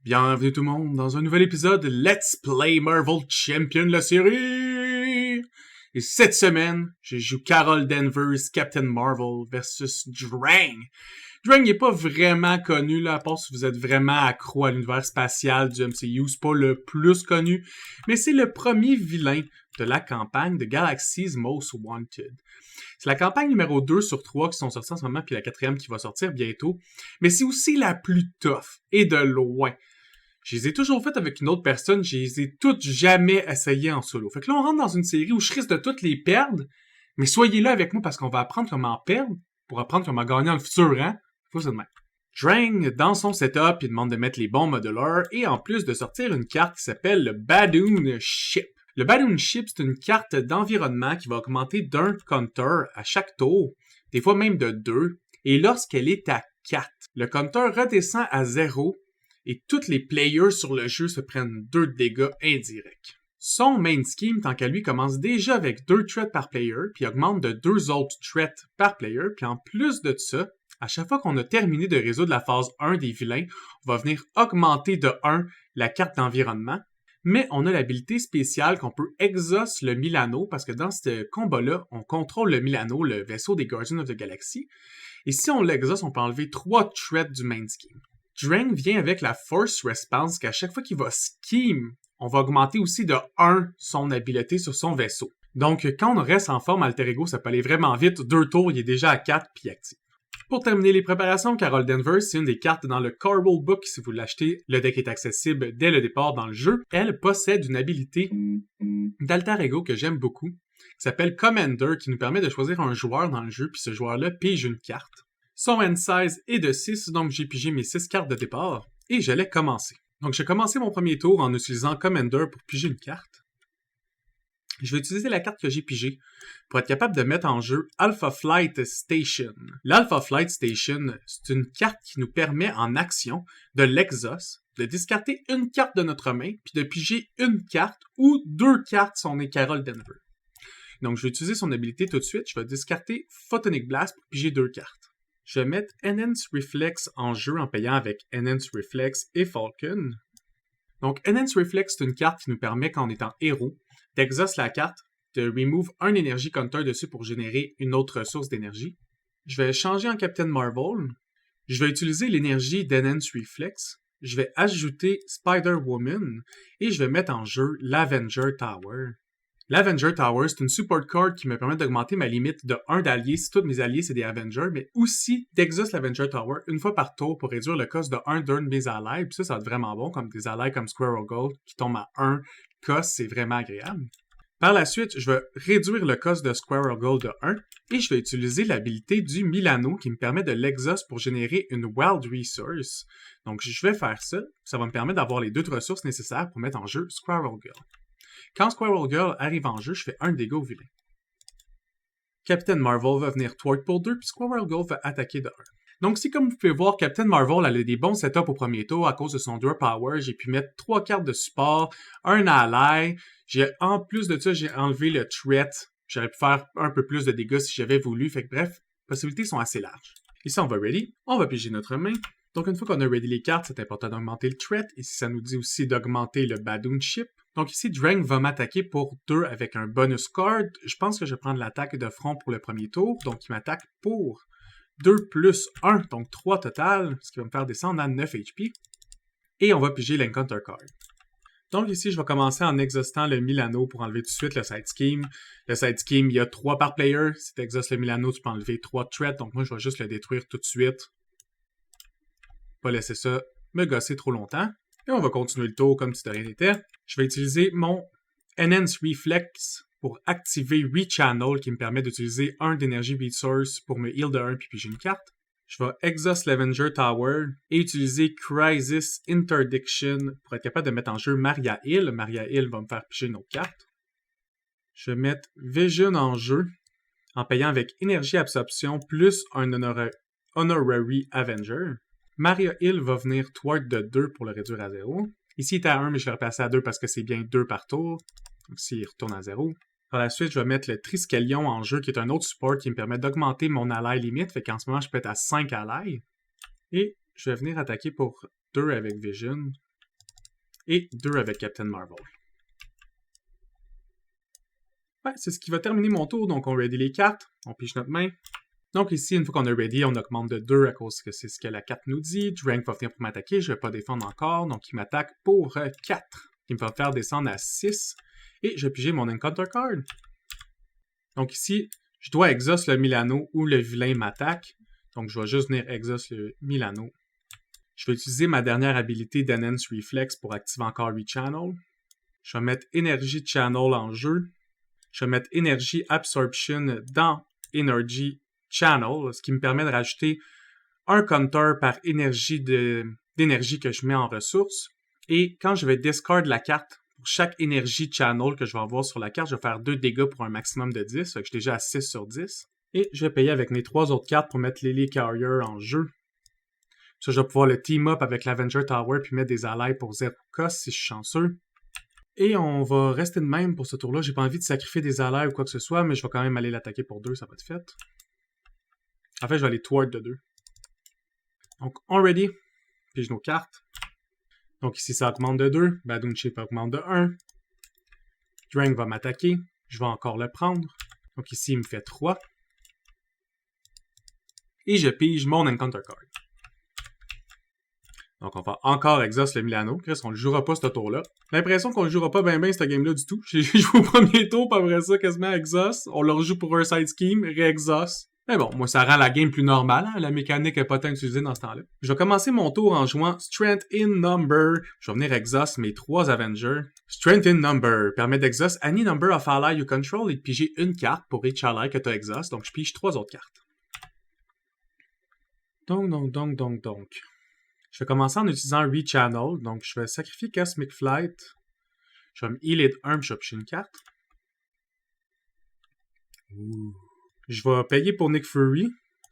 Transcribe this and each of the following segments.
Bienvenue tout le monde dans un nouvel épisode de Let's Play Marvel Champion, la série! Et cette semaine, je joue Carol Danvers, Captain Marvel versus Drang. Drang n'est pas vraiment connu, là, à part si vous êtes vraiment accro à l'univers spatial du MCU. C'est pas le plus connu, mais c'est le premier vilain de la campagne de Galaxy's Most Wanted. C'est la campagne numéro 2 sur 3 qui sont sorties en ce moment, puis la 4e qui va sortir bientôt. Mais c'est aussi la plus tough, et de loin. Je les ai toujours faites avec une autre personne, je les ai toutes jamais essayées en solo. Fait que là, on rentre dans une série où je risque de toutes les perdre, mais soyez là avec moi parce qu'on va apprendre comment perdre pour apprendre comment gagner dans le futur, hein? Faut ça de même. Drang, dans son setup, il demande de mettre les bons modelers et en plus de sortir une carte qui s'appelle le Badoon Ship. Le Badoon Ship, c'est une carte d'environnement qui va augmenter d'un counter à chaque tour, des fois même de 2, et lorsqu'elle est à 4, le counter redescend à 0 et tous les players sur le jeu se prennent 2 dégâts indirects. Son main scheme, tant qu'à lui, commence déjà avec 2 threats par player, puis augmente de 2 autres threats par player, puis en plus de ça, à chaque fois qu'on a terminé de résoudre la phase 1 des vilains, on va venir augmenter de 1 la carte d'environnement, mais on a l'habilité spéciale qu'on peut exhaust le Milano, parce que dans ce combat-là, on contrôle le Milano, le vaisseau des Guardians of the Galaxy, et si on l'exhaust, on peut enlever 3 threats du main scheme. Drang vient avec la Force Response qu'à chaque fois qu'il va scheme, on va augmenter aussi de 1 son habileté sur son vaisseau. Donc, quand on reste en forme Alter Ego, ça peut aller vraiment vite. 2 tours, il est déjà à 4 puis actif. Pour terminer les préparations, Carol Danvers, c'est une des cartes dans le Core Rule Book. Si vous l'achetez, le deck est accessible dès le départ dans le jeu. Elle possède une habilité d'Alter Ego que j'aime beaucoup, qui s'appelle Commander, qui nous permet de choisir un joueur dans le jeu, puis ce joueur-là pige une carte. Son end size est de 6, donc j'ai pigé mes 6 cartes de départ, et j'allais commencer. Donc j'ai commencé mon premier tour en utilisant Commander pour piger une carte. Je vais utiliser la carte que j'ai pigée pour être capable de mettre en jeu Alpha Flight Station. L'Alpha Flight Station, c'est une carte qui nous permet en action de l'exhaust, de discarter une carte de notre main, puis de piger une carte ou 2 cartes si on est Carol Danvers. Donc je vais utiliser son habilité tout de suite, je vais discarter Photonic Blast pour piger 2 cartes. Je vais mettre Enhance Reflex en jeu en payant avec Enhance Reflex et Falcon. Donc, Enhance Reflex, c'est une carte qui nous permet, quand on est en héros, d'exhaust la carte, de remove un énergie counter dessus pour générer une autre ressource d'énergie. Je vais changer en Captain Marvel. Je vais utiliser l'énergie d'Enhance Reflex. Je vais ajouter Spider-Woman et je vais mettre en jeu l'Avenger Tower. L'Avenger Tower, c'est une support card qui me permet d'augmenter ma limite de 1 d'alliés si tous mes alliés c'est des Avengers, mais aussi d'exhaust l'Avenger Tower une fois par tour pour réduire le cost de 1 d'un de mes alliés. Puis ça va être vraiment bon, comme des alliés comme Squirrel Gold qui tombent à 1 cost, c'est vraiment agréable. Par la suite, je vais réduire le cost de Squirrel Gold de 1 et je vais utiliser l'habilité du Milano qui me permet de l'exhaust pour générer une Wild Resource. Donc je vais faire ça, ça va me permettre d'avoir les 2 ressources nécessaires pour mettre en jeu Squirrel Girl. Quand Squirrel Girl arrive en jeu, je fais un dégât au vilain. Captain Marvel va venir thwart pour 2, puis Squirrel Girl va attaquer de 1. Donc si comme vous pouvez voir, Captain Marvel elle a des bons setups au premier tour à cause de son Draw Power. J'ai pu mettre 3 cartes de support, un ally. En plus de ça, j'ai enlevé le threat. J'aurais pu faire un peu plus de dégâts si j'avais voulu. Fait que bref, les possibilités sont assez larges. Ici, on va ready. On va piger notre main. Donc une fois qu'on a ready les cartes, c'est important d'augmenter le threat. Ici, ça nous dit aussi d'augmenter le Badoon Ship. Donc ici, Drang va m'attaquer pour 2 avec un bonus card. Je pense que je vais prendre l'attaque de front pour le premier tour. Donc il m'attaque pour 2 plus 1, donc 3 total, ce qui va me faire descendre à 9 HP. Et on va piger l'Encounter Card. Donc ici, je vais commencer en exhaustant le Milano pour enlever tout de suite le Side Scheme. Le Side Scheme, il y a 3 par player. Si tu exhaustes le Milano, tu peux enlever 3 threats. Donc moi, je vais juste le détruire tout de suite. Pas laisser ça me gosser trop longtemps. Et on va continuer le tour comme si de rien n'était. Je vais utiliser mon Enhance Reflex pour activer Rechannel qui me permet d'utiliser 1 d'énergie Resource pour me heal de 1 puis piger une carte. Je vais exhaust l'Avenger Tower et utiliser Crisis Interdiction pour être capable de mettre en jeu Maria Hill. Maria Hill va me faire piger une autre carte. Je vais mettre Vision en jeu en payant avec Énergie Absorption plus un Honorary Avenger. Maria Hill va venir thwart de 2 pour le réduire à 0. Ici, il est à 1, mais je vais le repasser à 2 parce que c'est bien 2 par tour. Donc ici, il retourne à 0. Par la suite, je vais mettre le Triskelion en jeu, qui est un autre support qui me permet d'augmenter mon ally limite. Fait qu'en ce moment, je peux être à 5 allies. Et je vais venir attaquer pour 2 avec Vision. et 2 avec Captain Marvel. Ouais, c'est ce qui va terminer mon tour. Donc, on ready les cartes. On pige notre main. Donc, ici, une fois qu'on a ready, on augmente de 2 à cause que c'est ce que la carte nous dit. Drank va venir pour m'attaquer. Je ne vais pas défendre encore. Donc, il m'attaque pour 4. Il me va faire descendre à 6. Et je vais piger mon Encounter Card. Donc, ici, je dois exhaust le Milano ou le vilain m'attaque. Donc, je vais juste venir exhaust le Milano. Je vais utiliser ma dernière habilité d'Enhance Reflex pour activer encore Rechannel. Je vais mettre Energy Channel en jeu. Je vais mettre Energy Absorption dans Energy Channel, ce qui me permet de rajouter un counter par énergie d'énergie que je mets en ressources. Et quand je vais discard la carte, pour chaque énergie channel que je vais avoir sur la carte, je vais faire 2 dégâts pour un maximum de 10. Fait que je suis déjà à 6 sur 10. Et je vais payer avec mes 3 autres cartes pour mettre Lily Carrier en jeu. Ça, je vais pouvoir le team up avec l'Avenger Tower puis mettre des allies pour 0 cost si je suis chanceux. Et on va rester de même pour ce tour-là. J'ai pas envie de sacrifier des allies ou quoi que ce soit, mais je vais quand même aller l'attaquer pour 2, ça va être fait. En fait, je vais aller thwart de 2. Donc, on ready. Pige nos cartes. Donc ici, ça augmente de 2. Badoon Chip augmente de 1. Drank va m'attaquer. Je vais encore le prendre. Donc ici, il me fait 3. Et je pige mon Encounter Card. Donc on va encore exhaust le Milano. Chris, on le jouera pas ce tour-là. J'ai l'impression qu'on le jouera pas bien cette game-là du tout. J'ai joué au premier tour, puis après ça, quasiment exhaust. On le rejoue pour un side scheme, ré-exhaust. Mais bon, moi, ça rend la game plus normale. Hein? La mécanique n'est pas tant utilisée dans ce temps-là. Je vais commencer mon tour en jouant Strength in Number. Je vais venir exhaust mes 3 Avengers. Strength in Number permet d'exhaust any number of ally you control et de piger une carte pour each ally que tu as exhaust. Donc, je pige 3 autres cartes. Donc. Je vais commencer en utilisant Rechannel. Donc, je vais sacrifier Cosmic Flight. Je vais me healer de 1 puis je vais piger une carte. Ouh. Je vais payer pour Nick Fury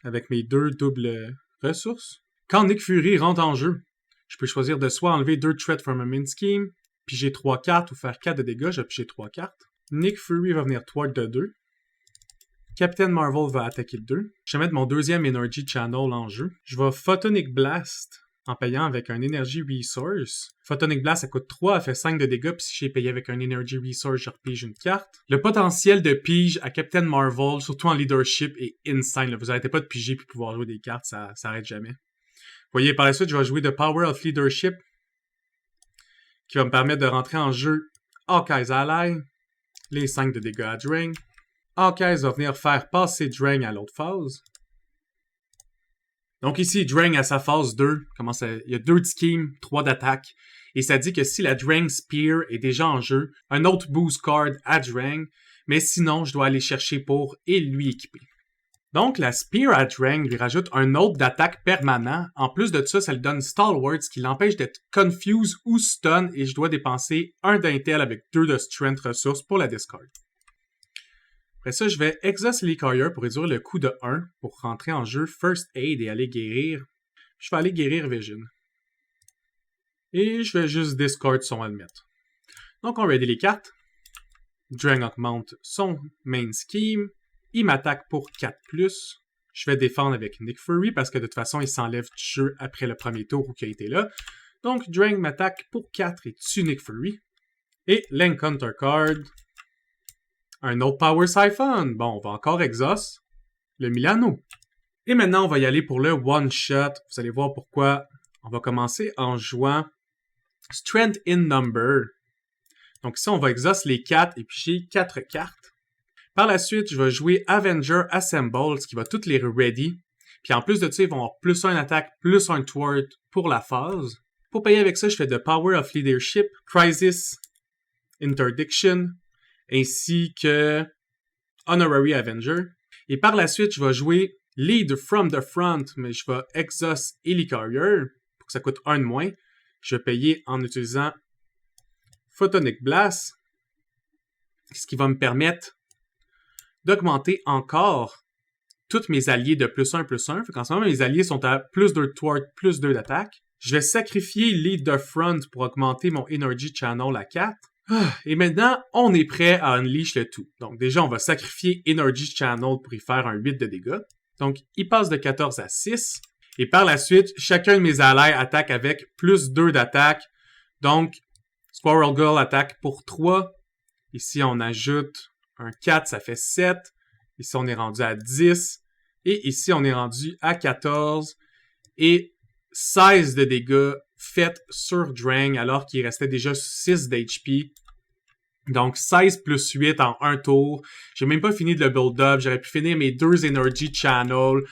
avec mes 2 doubles ressources. Quand Nick Fury rentre en jeu, je peux choisir de soit enlever 2 threats from a main scheme, piger 3 cartes ou faire 4 de dégâts. Je vais piger 3 cartes. Nick Fury va venir thwart de 2. Captain Marvel va attaquer de 2. Je vais mettre mon deuxième Energy Channel en jeu. Je vais Photonic Blast en payant avec un Energy Resource. Photonic Blast, ça coûte 3, elle fait 5 de dégâts, puis si j'ai payé avec un Energy Resource, je repige une carte. Le potentiel de pige à Captain Marvel, surtout en leadership, est insane. Là. Vous n'arrêtez pas de piger puis pouvoir jouer des cartes, ça s'arrête jamais. Vous voyez, par la suite, je vais jouer The Power of Leadership, qui va me permettre de rentrer en jeu Hawkeye's Ally, les 5 de dégâts à Drain. Hawkeye va venir faire passer Drain à l'autre phase. Donc ici, Drain à sa phase 2, il y a 2 de scheme, 3 d'attaque, et ça dit que si la Drain Spear est déjà en jeu, un autre boost card à Drain, mais sinon, je dois aller chercher pour et lui équiper. Donc la Spear à Drain lui rajoute un autre d'attaque permanent. En plus de ça, ça lui donne Stalwart, ce qui l'empêche d'être confuse ou stun, et je dois dépenser 1 d'intel avec 2 de strength ressources pour la discard. Après ça, je vais exhaust Lily Carrier pour réduire le coût de 1 pour rentrer en jeu First Aid et aller guérir. Je vais aller guérir Vision. Et je vais juste discard son helmet. Donc on ready les cartes. Drang augmente son main scheme. Il m'attaque pour 4+. Je vais défendre avec Nick Fury parce que de toute façon, il s'enlève du jeu après le premier tour où il a été là. Donc Drang m'attaque pour 4 et tue Nick Fury. Et l'Encounter Card. Un autre Power Siphon. Bon, on va encore exhaust le Milano. Et maintenant, on va y aller pour le one-shot. Vous allez voir pourquoi. On va commencer en jouant Strength in Number. Donc ici, on va exhaust les 4 et puis j'ai 4 cartes. Par la suite, je vais jouer Avenger Assemble, ce qui va toutes les ready. Puis en plus de ça, ils vont avoir plus 1 attaque, plus 1 thwart pour la phase. Pour payer avec ça, je fais The Power of Leadership, Crisis, Interdiction, ainsi que Honorary Avenger. Et par la suite, je vais jouer Lead from the Front, mais je vais exhaust Lily Carrier, pour que ça coûte 1 de moins. Je vais payer en utilisant Photonic Blast, ce qui va me permettre d'augmenter encore tous mes alliés de +1/+1. Fait qu'en ce moment, mes alliés sont à +2 de thwart, +2 d'attaque. Je vais sacrifier Lead the Front pour augmenter mon Energy Channel à 4. Et maintenant, on est prêt à unleash le tout. Donc déjà, on va sacrifier Energy Channel pour y faire un 8 de dégâts. Donc, il passe de 14 à 6. Et par la suite, chacun de mes alliés attaque avec +2 d'attaque. Donc, Squirrel Girl attaque pour 3. Ici, on ajoute un 4, ça fait 7. Ici, on est rendu à 10. Et ici, on est rendu à 14. Et 16 de dégâts faits sur Drang, alors qu'il restait déjà 6 d'HP. Donc, 16 plus 8 en un tour. J'ai même pas fini de le build-up. J'aurais pu finir mes 2 Energy Channel.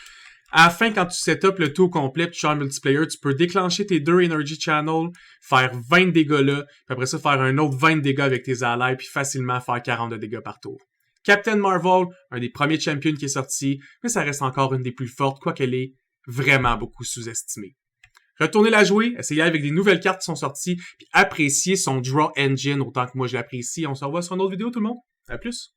À la fin, quand tu setup le tout complet, tu changes multiplayer, tu peux déclencher tes 2 Energy Channel, faire 20 de dégâts là, puis après ça, faire un autre 20 de dégâts avec tes alliés, puis facilement faire 40 de dégâts par tour. Captain Marvel, un des premiers champions qui est sorti, mais ça reste encore une des plus fortes, quoiqu'elle est vraiment beaucoup sous-estimée. Retournez la jouer, essayez avec des nouvelles cartes qui sont sorties, puis appréciez son draw engine autant que moi je l'apprécie. On se revoit sur une autre vidéo tout le monde. À plus!